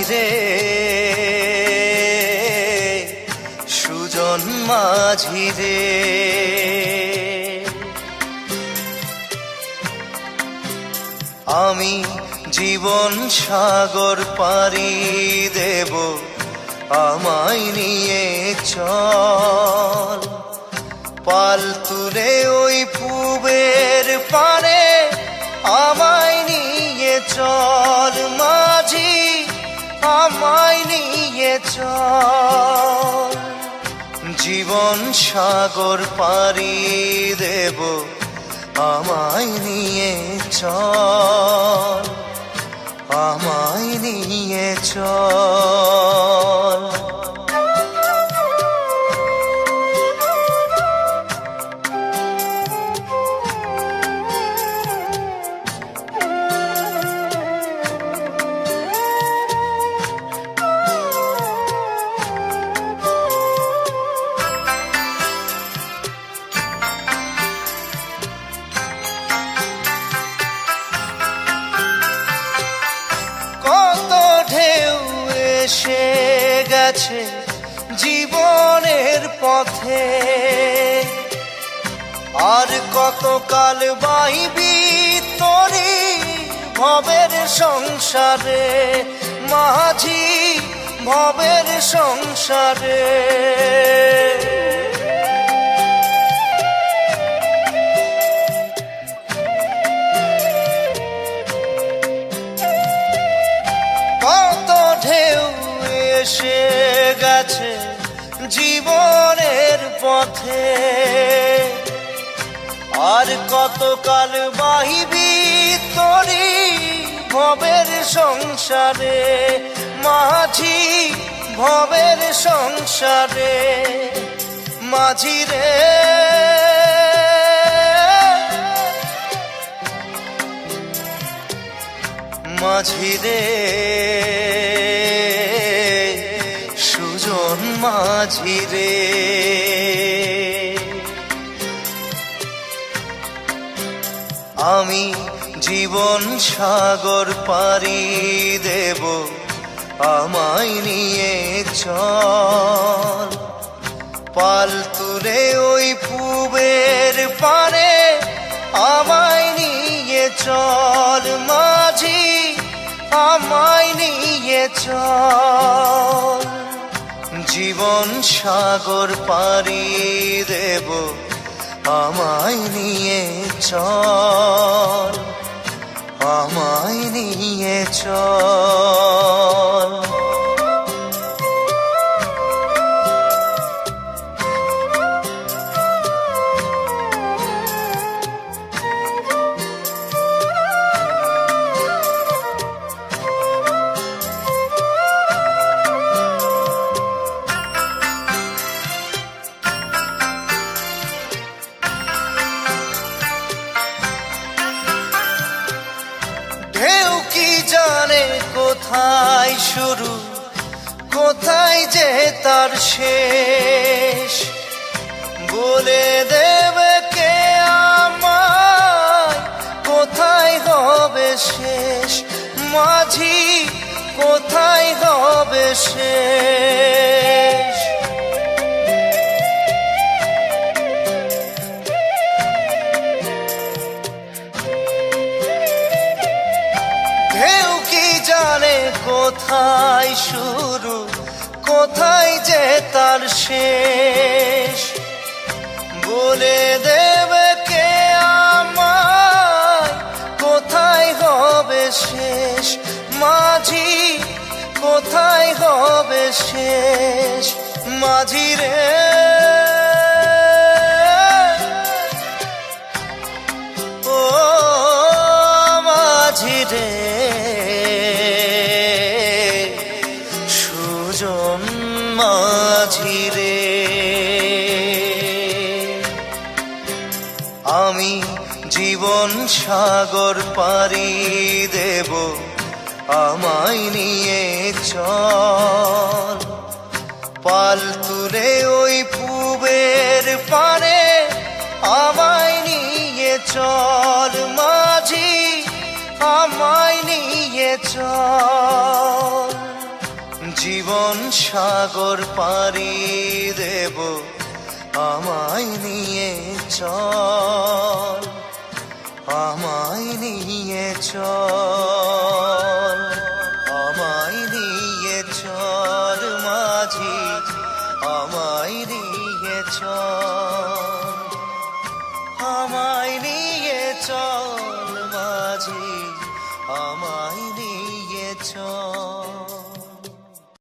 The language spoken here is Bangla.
রে, সুজন মাঝি রে। আমি জীবন সাগর পাড়ি দেব, আমায় নিয়ে চল। পাল তুলে ওই পূবের পারে আমায় নিয়ে চল মাঝি, আমায় নিয়ে চল। জীবন সাগর পাড়ি দেব, আমায় নিয়ে চল, আমায় নিয়ে চল। এসে গেছে জীবনের পথে, আর কতকাল বাইবি তোরি ভবের সংসারে মাঝি, ভবের সংসারে। এসে গেছে জীবনের পথে, আর কতকাল বাহিবি তোরি ভবের সংসারে মাঝি, ভবের সংসারে। মাঝি রে, মাঝি রে, সুজন মাঝি রে। আমি জীবন সাগর পাড়ি দেব, আমায় নিয়ে চল। পাল তুলে ওই পূবের পারে আমায় নিয়ে চল মাঝি, আমায় নিয়ে চল। জীবন সাগর পাড়ি দেব, আমায় নিয়ে চল, আমায় নিয়ে চল। জানে কোথায় শুরু, কোথায় যে তার শেষ, বলে দেবে কে আমায় কোথায় হবে শেষ। মাঝি কোথায় হবে শেষ। জানে কোথায় শুরু, কোথায় যে তার শেষ, বলে দেবে কে আমায় কোথায় হবে শেষ। মাঝি কোথায় হবে শেষ। মাঝি রে, ও মাঝি রে, সুজন মাঝি রে। আমি জীবন সাগর পাড়ি দেব, আমায় নিয়ে চল। পাল তুলে ওই পূবের পারে আমায় নিয়ে চল মাঝি, আমায় নিয়ে চল। জীবন সাগর পাড়ি দেব, আমায় নিয়ে চল, আমায় নিয়ে চল, আমায় নিয়ে চল মাঝি, আমায় নিয়ে চল, আমায় নিয়ে চল মাঝি, আমায় নিয়ে চল।